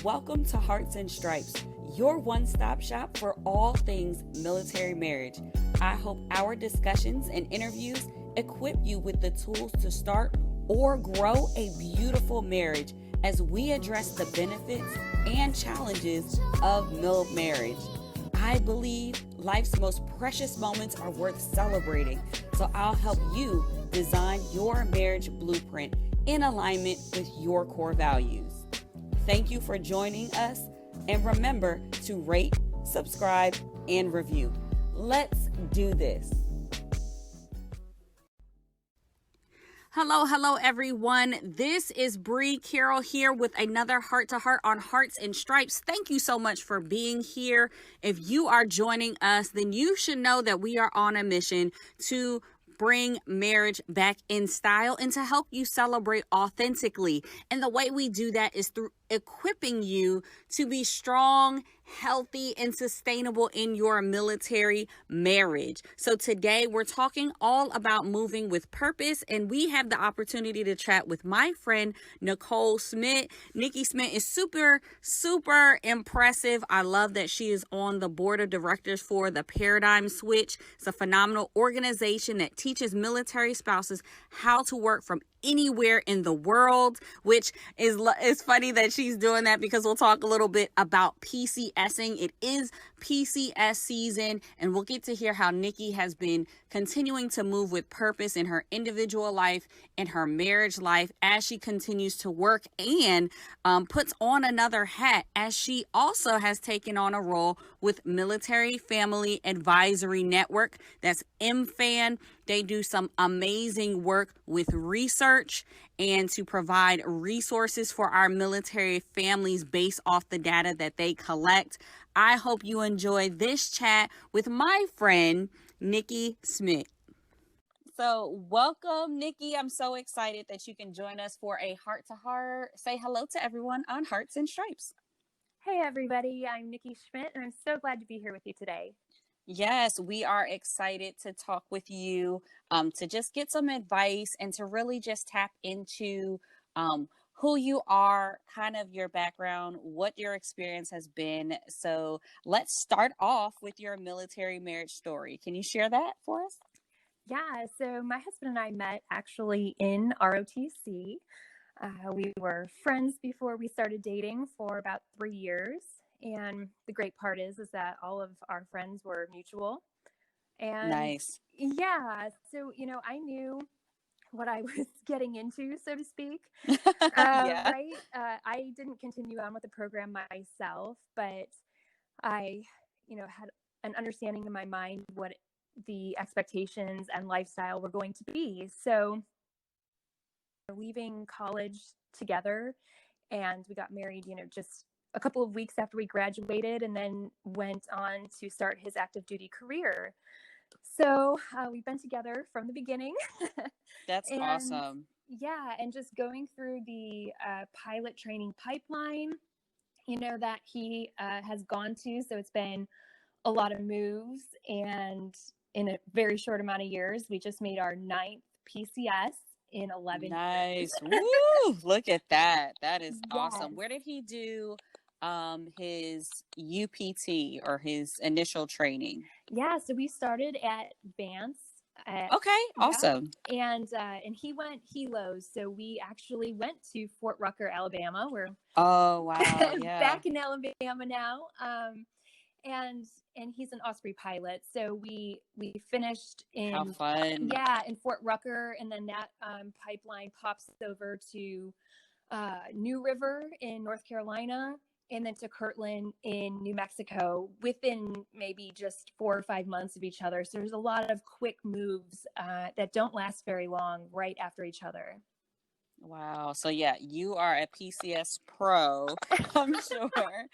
Welcome to Hearts and Stripes, your one-stop shop for all things military marriage. I hope our discussions and interviews equip you with the tools to start or grow a beautiful marriage as we address the benefits and challenges of MILF marriage. I believe life's most precious moments are worth celebrating, so I'll help you design your marriage blueprint in alignment with your core values. Thank you for joining us, and remember to rate, subscribe, and review. Let's do this. Hello, everyone. This is Bree Carroll here with another Heart to Heart on Hearts and Stripes. Thank you so much for being here. If you are joining us, then you should know that we are on a mission to bring marriage back in style and to help you celebrate authentically. And the way we do that is through equipping you to be strong, healthy, and sustainable in your military marriage. So today we're talking all about moving with purpose, and we have the opportunity to chat with my friend Nicole Schmidt. Nikki Schmidt is super impressive. I love that she is on the board of directors for the Paradigm Switch. It's a phenomenal organization that teaches military spouses how to work from anywhere in the world, which is funny that she's doing that because we'll talk a little bit about PCSing. It is PCS season, and we'll get to hear how Nikki has been continuing to move with purpose in her individual life and her marriage life as she continues to work and puts on another hat as she also has taken on a role with Military Family Advisory Network. That's MFAN. They do some amazing work with research and to provide resources for our military families based off the data that they collect. I hope you enjoy this chat with my friend, Nicole Schmidt. So welcome, Nikki. I'm so excited that you can join us for a heart-to-heart. Say hello to everyone on Hearts and Stripes. Hey, everybody. I'm Nicole Schmidt, and I'm so glad to be here with you today. Yes, we are excited to talk with you, to just get some advice and to really just tap into who you are, kind of your background, what your experience has been. So let's start off with your military marriage story. Can you share that for us? Yeah, so my husband and I met actually in ROTC. We were friends before we started dating for about 3 years. And the great part is that all of our friends were mutual. And nice. Yeah, so, I knew what I was getting into, so to speak. Yeah. Right? I didn't continue on with the program myself, but I, had an understanding in my mind what the expectations and lifestyle were going to be. So leaving college together, and we got married, just a couple of weeks after we graduated, and then went on to start his active duty career. So we've been together from the beginning. That's awesome. Yeah, and just going through the pilot training pipeline, that he has gone to. So it's been a lot of moves, and in a very short amount of years, we just made our 9th PCS in 11 years. Nice. Woo! Look at that. That is awesome. Yes. Where did he do his UPT or his initial training? Yeah, so we started at Vance. Okay, awesome. Yeah. And he went helos, so we actually went to Fort Rucker, Alabama. We're wow, yeah. back in Alabama now. And he's an Osprey pilot, so we finished in How fun. Yeah, in Fort Rucker, and then that pipeline pops over to New River in North Carolina, and then to Kirtland in New Mexico within maybe just 4 or 5 months of each other. So there's a lot of quick moves that don't last very long right after each other. Wow. So yeah, you are a PCS pro, I'm sure.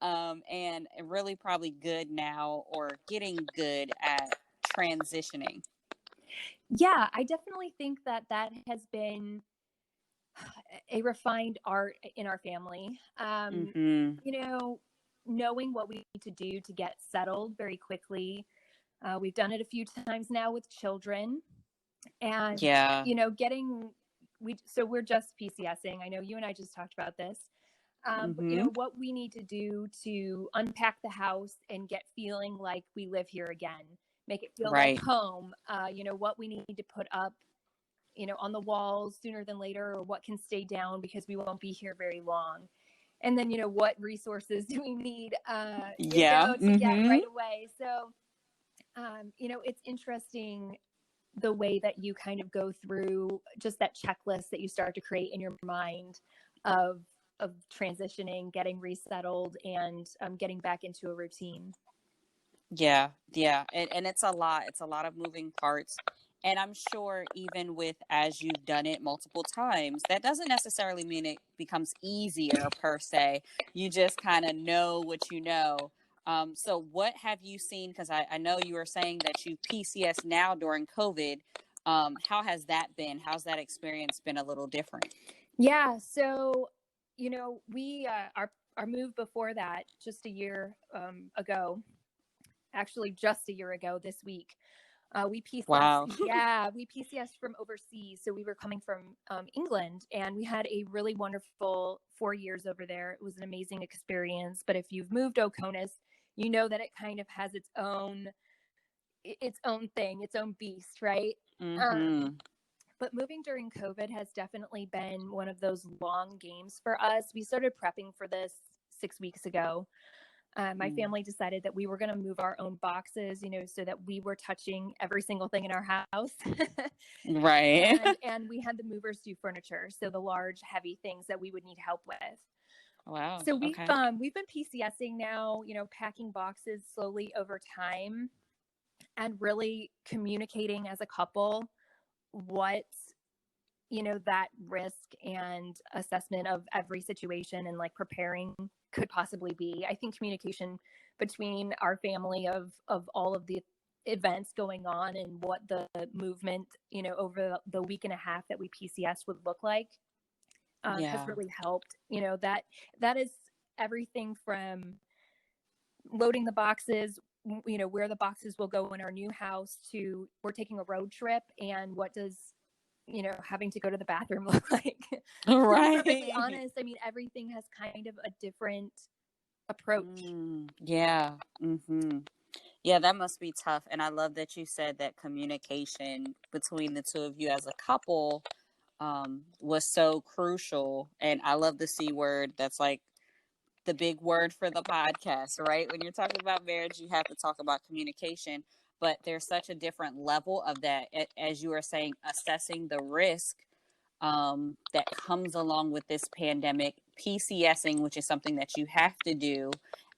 And really probably good now, or getting good at transitioning. Yeah, I definitely think that has been a refined art in our family. Knowing what we need to do to get settled very quickly. We've done it a few times now with children, and yeah, so we're just PCSing. I know you and I just talked about this. you Mm-hmm. know, what we need to do to unpack the house and get feeling like we live here again, make it feel like Right. home, you know, what we need to put up, you know, on the walls sooner than later, or what can stay down because we won't be here very long. And then, you know, what resources do we need, you Yeah. know, to get Mm-hmm. right away. So, you know, it's interesting the way that you kind of go through just that checklist that you start to create in your mind of transitioning, getting resettled, and getting back into a routine. Yeah, yeah. And it's a lot. It's a lot of moving parts. And I'm sure even with as you've done it multiple times, that doesn't necessarily mean it becomes easier per se. You just kind of know what you know. So what have you seen? Because I know you were saying that you PCS now during COVID. How has that been? How's that experience been a little different? Yeah. So, you know, we our move before that, just a year ago, actually just a year ago this week, we PCS, Wow. yeah, we PCS from overseas. So we were coming from England, and we had a really wonderful 4 years over there. It was an amazing experience. But if you've moved Oconus, you know that it kind of has its own thing, its own beast, right? Mm-hmm. Um, but moving during COVID has definitely been one of those long games for us. We started prepping for this 6 weeks ago. My family decided that we were going to move our own boxes, you know, so that we were touching every single thing in our house. Right. And we had the movers do furniture, so the large, heavy things that we would need help with. Wow. So Okay. we've been PCSing now, you know, packing boxes slowly over time, and really communicating as a couple what, you know, that risk and assessment of every situation and like preparing could possibly be. I think communication between our family of all of the events going on and what the movement, you know, over the week and a half that we PCS would look like, has Yeah. really helped. You know, that is everything from loading the boxes, you know, where the boxes will go in our new house, to we're taking a road trip, and what does, you know, having to go to the bathroom look like. To be perfectly Right. honest, I mean, everything has kind of a different approach. Yeah. Mm-hmm. Yeah, that must be tough. And I love that you said that communication between the two of you as a couple was so crucial. And I love the C word. That's like the big word for the podcast, right? When you're talking about marriage, you have to talk about communication. But there's such a different level of that, as you were saying, assessing the risk that comes along with this pandemic, PCSing, which is something that you have to do,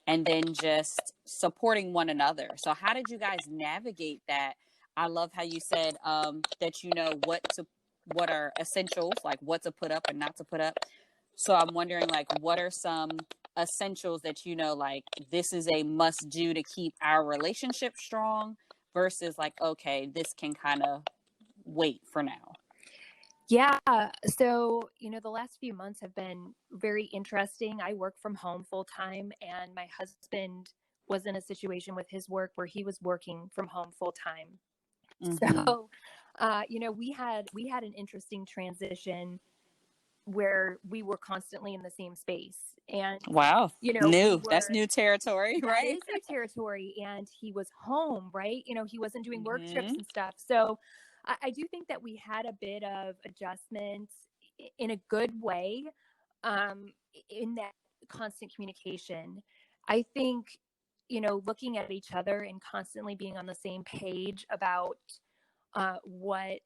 and then just supporting one another. So, how did you guys navigate that? I love how you said that you know what are essentials, like what to put up and not to put up. So, I'm wondering, like, what are some essentials that you know, like this is a must do to keep our relationship strong, versus like, okay, this can kind of wait for now. Yeah. So, you know, the last few months have been very interesting. I work from home full time, and my husband was in a situation with his work where he was working from home full time. Mm-hmm. So, you know, we had an interesting transition where we were constantly in the same space. And, Wow. you know, New. That's new territory, that right? is new territory. And he was home, right? You know, he wasn't doing work trips Mm-hmm. and stuff. So I do think that we had a bit of adjustment in a good way, um, in that constant communication. I think, you know, looking at each other and constantly being on the same page about what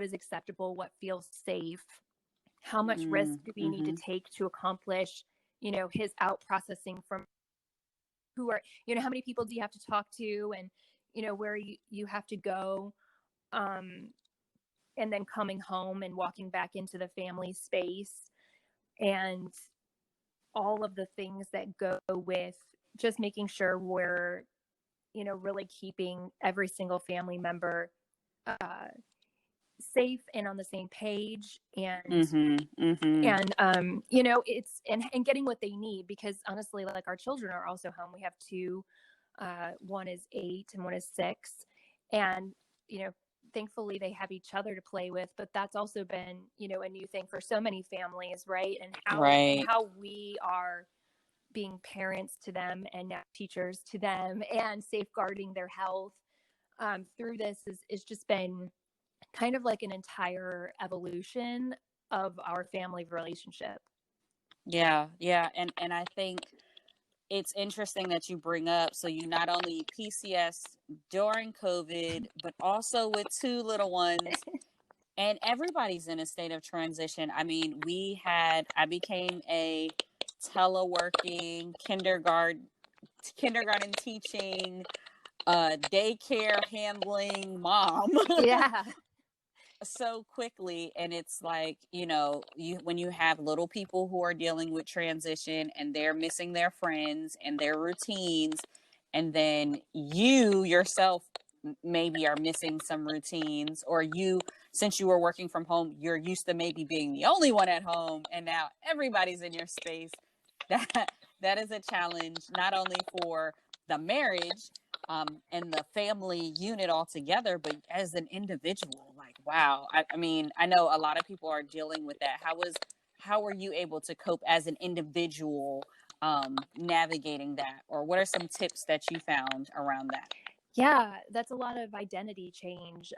is acceptable, what feels safe, how much risk do we need to Mm-hmm. take to accomplish, you know, his out processing from who are, you know, how many people do you have to talk to, and, you know, where you have to go, um, and then coming home and walking back into the family space, and all of the things that go with just making sure we're, you know, really keeping every single family member uh, safe and on the same page, Mm-hmm. Mm-hmm. you know, it's and getting what they need, because honestly, like, our children are also home. We have two, one is 8 and one is 6, and, you know, thankfully they have each other to play with, but that's also been, you know, a new thing for so many families, right? And how we are being parents to them and now teachers to them and safeguarding their health through this is just been kind of like an entire evolution of our family relationship. Yeah. And I think it's interesting that you bring up, so you not only PCS during COVID, but also with two little ones, and everybody's in a state of transition. I mean, I became a teleworking kindergarten teaching, daycare handling mom. Yeah. So quickly, and it's like, when you have little people who are dealing with transition and they're missing their friends and their routines, and then you yourself maybe are missing some routines, or since you were working from home, you're used to maybe being the only one at home, and now everybody's in your space. That is a challenge, not only for the marriage and the family unit altogether, but as an individual. Like, wow. I mean, I know a lot of people are dealing with that. How were you able to cope as an individual, navigating that? Or what are some tips that you found around that? Yeah, that's a lot of identity change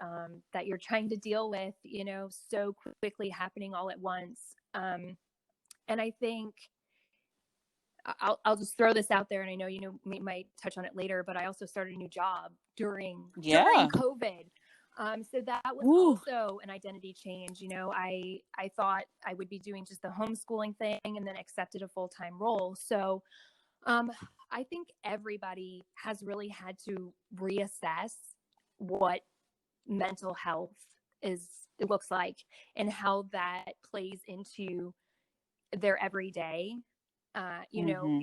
that you're trying to deal with, you know, so quickly happening all at once. And I think I'll just throw this out there, and I know, you know, we might touch on it later, but I also started a new job during COVID. So that was also an identity change. You know, I thought I would be doing just the homeschooling thing and then accepted a full-time role. So I think everybody has really had to reassess what mental health it looks like and how that plays into their everyday. You know,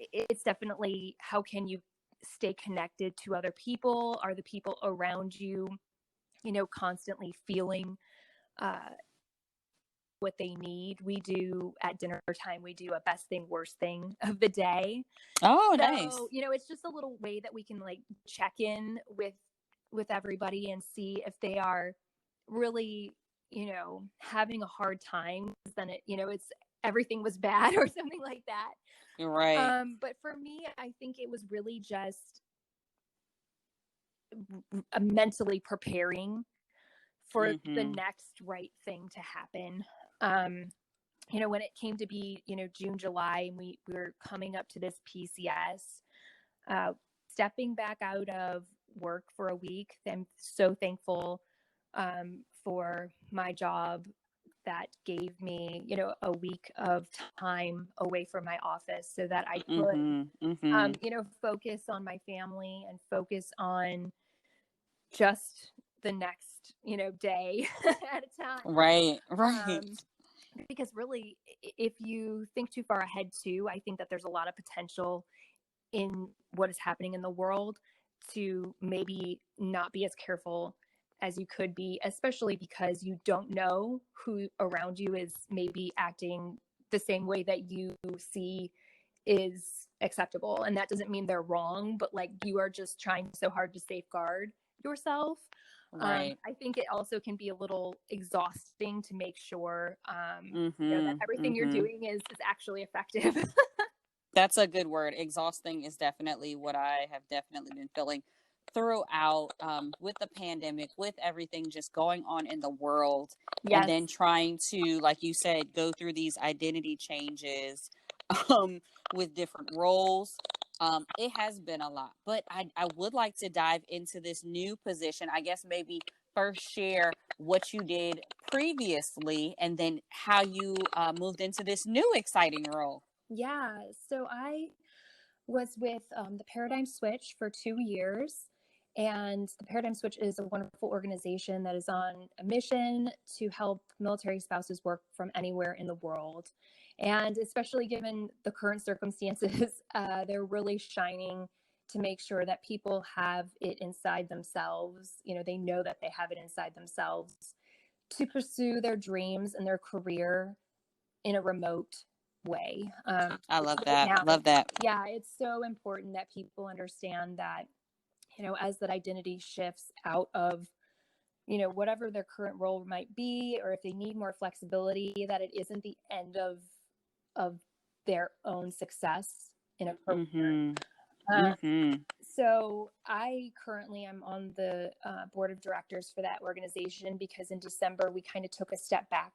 it's definitely, how can you stay connected to other people? Are the people around you, you know, constantly feeling what they need? We do at dinner time, we do a best thing, worst thing of the day. Oh, so, nice. You know, it's just a little way that we can like check in with everybody and see if they are really, you know, having a hard time. Then it, you know, it's everything was bad or something like that. You're right. But for me, I think it was really just mentally preparing for the next right thing to happen. You know, when it came to be, you know, June, July, and we were coming up to this PCS, stepping back out of work for a week. I'm so thankful for my job that gave me, you know, a week of time away from my office so that I could, you know, focus on my family and focus on just the next, you know, day at a time. Right. Because really, if you think too far ahead too, I think that there's a lot of potential in what is happening in the world to maybe not be as careful as you could be, especially because you don't know who around you is maybe acting the same way that you see is acceptable. And that doesn't mean they're wrong, but like you are just trying so hard to safeguard yourself. Right. I think it also can be a little exhausting to make sure you know, that everything you're doing is actually effective. That's a good word. Exhausting is definitely what I have definitely been feeling throughout, with the pandemic, with everything just going on in the world. Yes. And then trying to, like you said, go through these identity changes with different roles. It has been a lot, but I would like to dive into this new position. I guess maybe first share what you did previously and then how you moved into this new exciting role. Yeah. So I was with the Paradigm Switch for 2 years. And the Paradigm Switch is a wonderful organization that is on a mission to help military spouses work from anywhere in the world. And especially given the current circumstances, they're really shining to make sure that people have it inside themselves. You know, they know that they have it inside themselves to pursue their dreams and their career in a remote way. I love Right that. now, Love that. yeah, it's so important that people understand that, you know, as that identity shifts out of whatever their current role might be, or if they need more flexibility, that it isn't the end of their own success in a career. So I currently am on the board of directors for that organization, because in December we kind of took a step back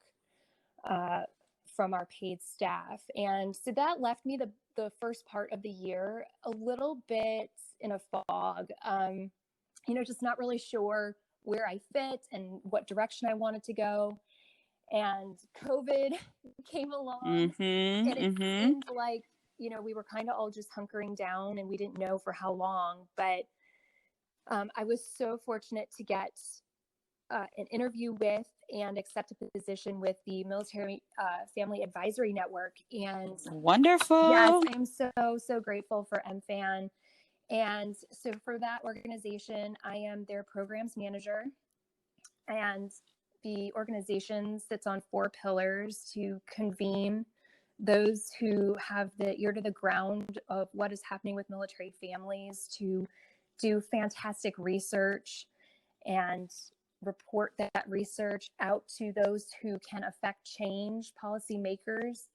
from our paid staff. And so that left me the first part of the year a little bit in a fog, just not really sure where I fit and what direction I wanted to go. And COVID came along, and it seemed like, we were kind of all just hunkering down, and we didn't know for how long. But I was so fortunate to get an interview with and accept a position with the Military Family Advisory Network. And wonderful. Yes, I am so grateful for MFAN. And so for that organization, I am their programs manager. And the organization sits on 4 pillars to convene those who have the ear to the ground of what is happening with military families, to do fantastic research and report that research out to those who can affect change, policymakers,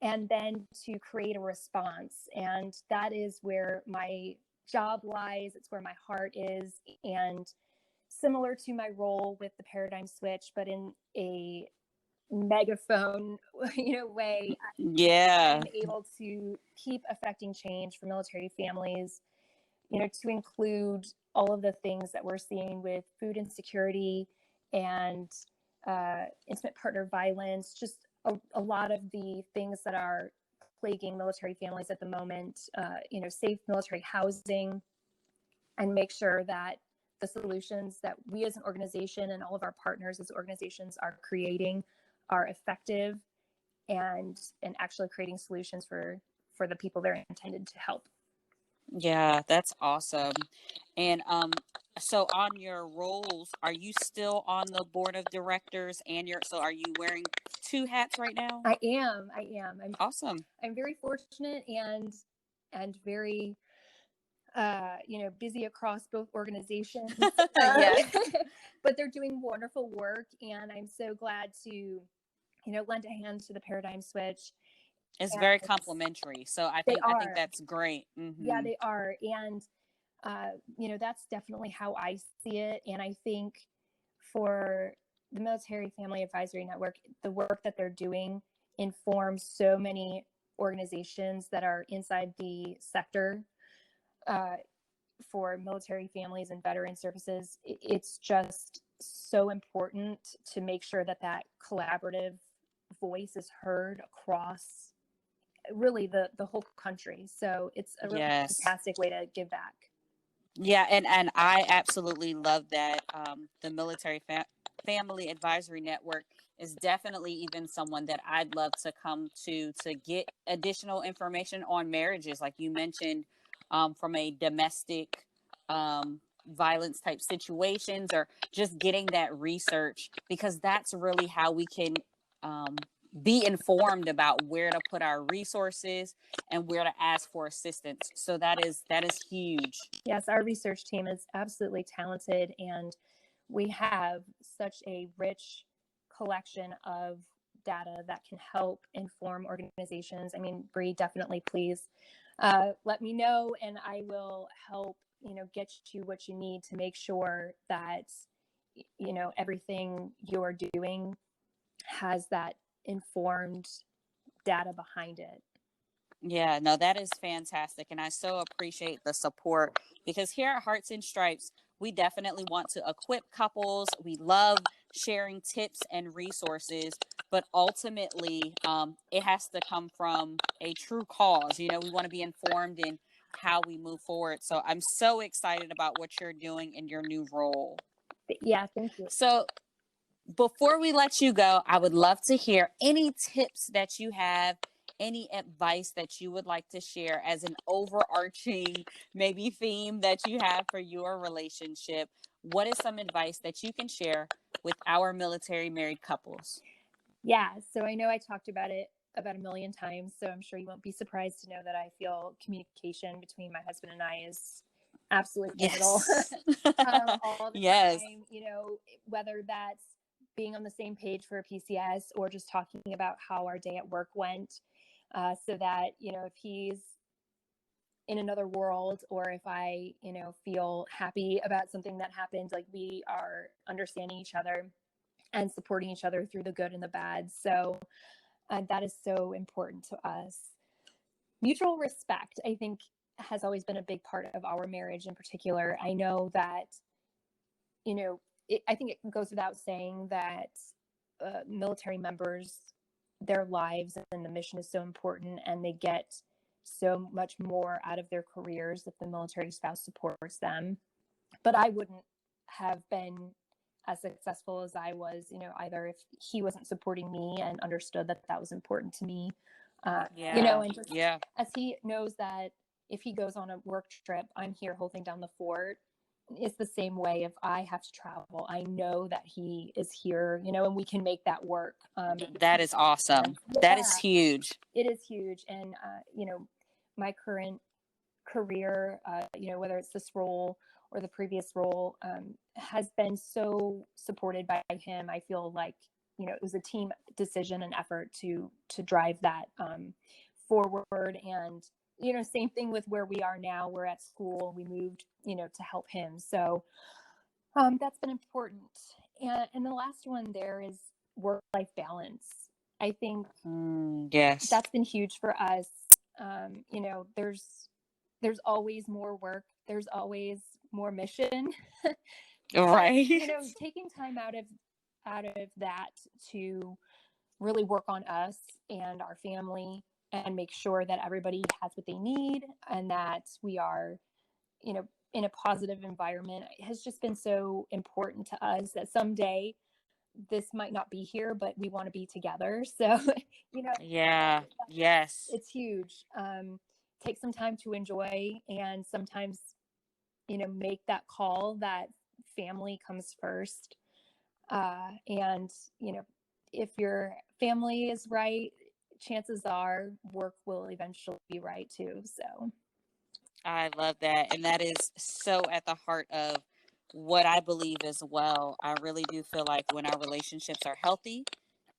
and then to create a response. And that is where my job lies. It's where my heart is. And similar to my role with the Paradigm Switch, but in a megaphone, way, I'm able to keep affecting change for military families, to include all of the things that we're seeing with food insecurity and intimate partner violence, just a lot of the things that are plaguing military families at the moment, safe military housing, and make sure that the solutions that we as an organization and all of our partners as organizations are creating are effective and actually creating solutions for the people they're intended to help. Yeah, that's awesome. And so on your roles, are you still on the board of directors, and so are you wearing 2 hats right now? I am. I'm awesome. I'm very fortunate and very busy across both organizations. Yes. But they're doing wonderful work, and I'm so glad to lend a hand to the Paradigm Switch. It's very complimentary. So I think that's great. Yeah, they are. And that's definitely how I see it. And I think for the Military Family Advisory Network, the work that they're doing informs so many organizations that are inside the sector for military families and veteran services. It's just so important to make sure that collaborative voice is heard across really the whole country. So it's a really fantastic way to give back. Yeah, and I absolutely love that. The Military Family Advisory Network is definitely even someone that I'd love to come to get additional information on marriages, like you mentioned, from a domestic violence type situations, or just getting that research, because that's really how we can be informed about where to put our resources and where to ask for assistance. So that is huge. Yes, our research team is absolutely talented, and we have such a rich collection of data that can help inform organizations. I mean, Bree, definitely please let me know, and I will help, get you what you need to make sure that, everything you're doing has that informed data behind it. Yeah, no, that is fantastic. And I so appreciate the support, because here at Hearts and Stripes, we definitely want to equip couples. We love sharing tips and resources, but ultimately, it has to come from a true cause. We want to be informed in how we move forward. So I'm so excited about what you're doing in your new role. Yeah, thank you. So before we let you go, I would love to hear any tips that you have, any advice that you would like to share as an overarching maybe theme that you have for your relationship. What is some advice that you can share with our military married couples? Yeah, so I know I talked about it about 1 million times, so I'm sure you won't be surprised to know that I feel communication between my husband and I is absolutely pivotal. Yes. All the Yes. time, whether that's being on the same page for a PCS or just talking about how our day at work went, so that, if he's in another world, or if I, feel happy about something that happened, like we are understanding each other and supporting each other through the good and the bad. So that is so important to us. Mutual respect, I think, has always been a big part of our marriage in particular. I know that, I think it goes without saying that military members, their lives and the mission is so important, and they get so much more out of their careers if the military spouse supports them. But I wouldn't have been as successful as I was, either if he wasn't supporting me and understood that that was important to me. And just as he knows that if he goes on a work trip, I'm here holding down the fort. It's the same way if I have to travel. I know that he is here, and we can make that work. That is awesome. That is huge. It is huge. And, my current career, whether it's this role or the previous role, has been so supported by him. I feel like, it was a team decision and effort to drive that forward. And, same thing with where we are now. We're at school. We moved, to help him. So that's been important. And the last one there is work-life balance. I think yes, that's been huge for us. There's always more work. There's always more mission. Right. Taking time out of that to really work on us and our family and make sure that everybody has what they need and that we are, in a positive environment has just been so important to us that someday this might not be here, but we want to be together. So, yes, it's huge. Take some time to enjoy, and sometimes, make that call that family comes first. And, if your family is right, chances are work will eventually be right too. So I love that. And that is so at the heart of what I believe as well. I really do feel like when our relationships are healthy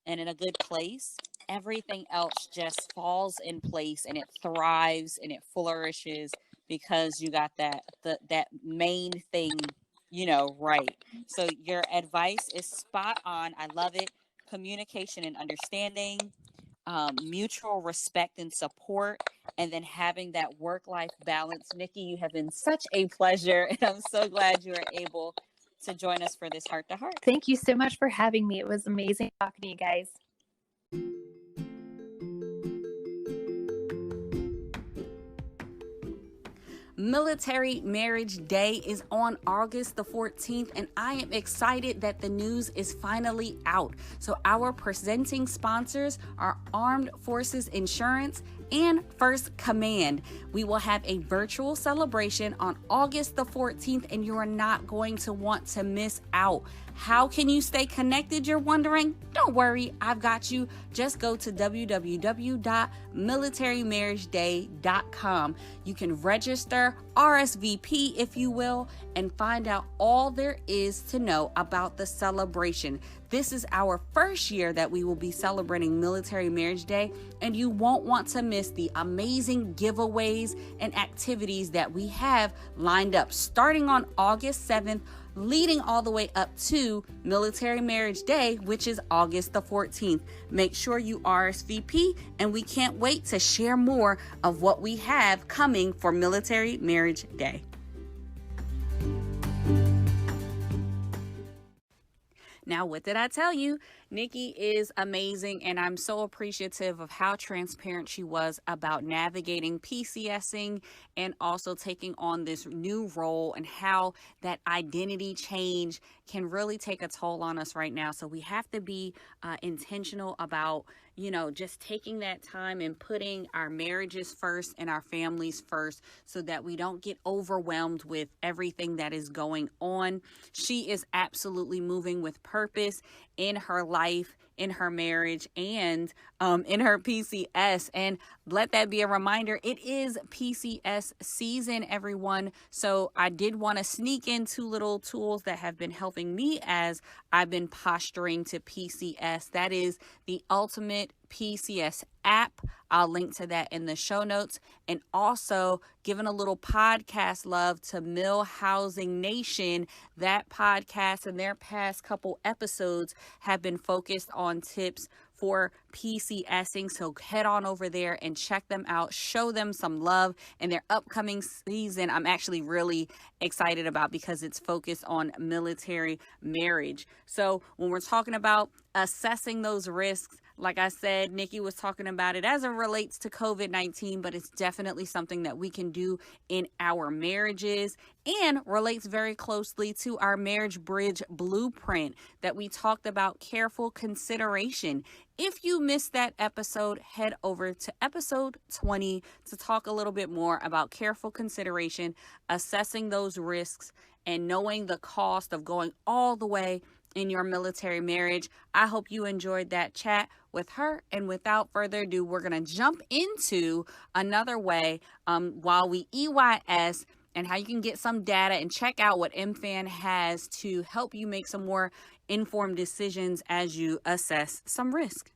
and in a good place, everything else just falls in place and it thrives and it flourishes because you got that main thing, right. So your advice is spot on. I love it. Communication and understanding, mutual respect and support, and then having that work-life balance. Nikki, you have been such a pleasure, and I'm so glad you were able to join us for this Heart to Heart. Thank you so much for having me. It was amazing talking to you guys. Military Marriage Day is on August the 14th, and I am excited that the news is finally out. So our presenting sponsors are Armed Forces Insurance and First Command. We will have a virtual celebration on August the 14th, and you are not going to want to miss out. How can you stay connected, you're wondering? Don't worry, I've got you. Just go to www.militarymarriageday.com. You can register, RSVP if you will, and find out all there is to know about the celebration. This is our first year that we will be celebrating Military Marriage Day, and you won't want to miss the amazing giveaways and activities that we have lined up starting on August 7th, leading all the way up to Military Marriage Day, which is August the 14th. Make sure you RSVP, and we can't wait to share more of what we have coming for Military Marriage Day. Now, what did I tell you? Nikki is amazing, and I'm so appreciative of how transparent she was about navigating PCSing and also taking on this new role, and how that identity change can really take a toll on us right now. So we have to be intentional about, just taking that time and putting our marriages first and our families first so that we don't get overwhelmed with everything that is going on. She is absolutely moving with purpose in her life. life, in her marriage, and in her PCS. And let that be a reminder, it is PCS season, everyone. So I did want to sneak in 2 little tools that have been helping me as I've been posturing to PCS. That is the Ultimate PCS app. I'll link to that in the show notes. And also giving a little podcast love to Mill Housing Nation. That podcast and their past couple episodes have been focused on tips for PCSing. So head on over there and check them out. Show them some love in their upcoming season. I'm actually really excited about because it's focused on military marriage. So when we're talking about assessing those risks, like I said, Nikki was talking about it as it relates to COVID-19, but it's definitely something that we can do in our marriages and relates very closely to our marriage bridge blueprint that we talked about, careful consideration. If you missed that episode, head over to episode 20 to talk a little bit more about careful consideration, assessing those risks, and knowing the cost of going all the way in your military marriage. I hope you enjoyed that chat with her. And without further ado, we're going to jump into another way while we EYS and how you can get some data and check out what MFAN has to help you make some more informed decisions as you assess some risk.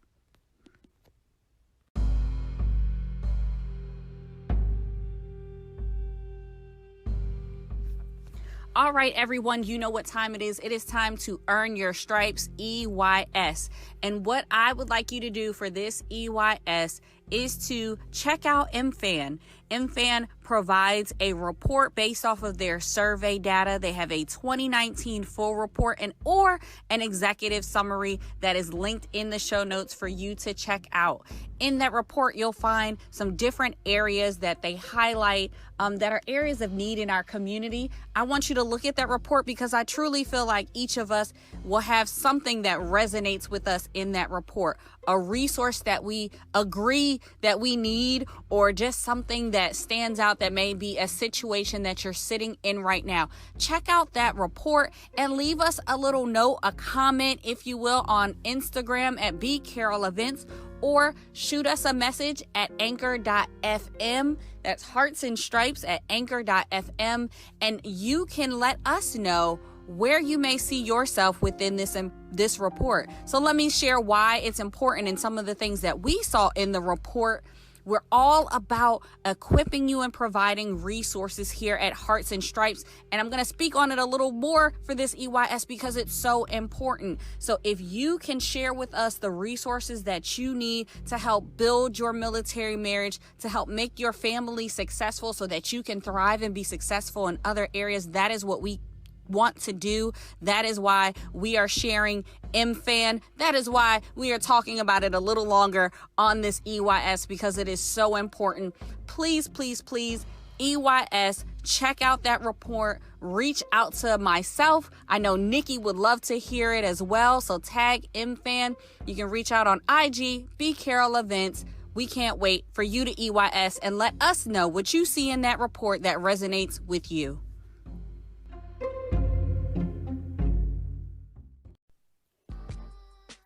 All right, everyone, you know what time it is. It is time to earn your stripes, EYS. And what I would like you to do for this EYS is to check out MFAN. MFAN provides a report based off of their survey data. They have a 2019 full report or an executive summary that is linked in the show notes for you to check out. In that report, you'll find some different areas that they highlight that are areas of need in our community. I want you to look at that report because I truly feel like each of us will have something that resonates with us in that report, a resource that we agree that we need, or just something that stands out that may be a situation that you're sitting in right now. Check out that report and leave us a little note, a comment, if you will, on Instagram at @BCarolEvents, or shoot us a message at anchor.fm. That's Hearts and Stripes at anchor.fm. And you can let us know where you may see yourself within this report. So let me share why it's important and some of the things that we saw in the report. We're all about equipping you and providing resources here at Hearts and Stripes. And I'm going to speak on it a little more for this EYS because it's so important. So if you can share with us the resources that you need to help build your military marriage, to help make your family successful so that you can thrive and be successful in other areas, that is what we want to do. That is why we are sharing MFAN. That is why we are talking about it a little longer on this EYS because it is so important. Please, please, please, EYS, check out that report. Reach out to myself. I know Nikki would love to hear it as well. So tag MFAN. You can reach out on IG, @BCarolEvents. We can't wait for you to EYS and let us know what you see in that report that resonates with you.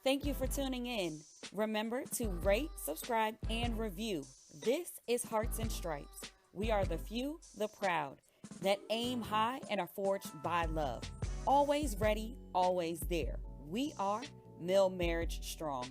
Thank you for tuning in. Remember to rate, subscribe, and review. This is Hearts and Stripes. We are the few, the proud, that aim high and are forged by love. Always ready, always there. We are Mill Marriage Strong.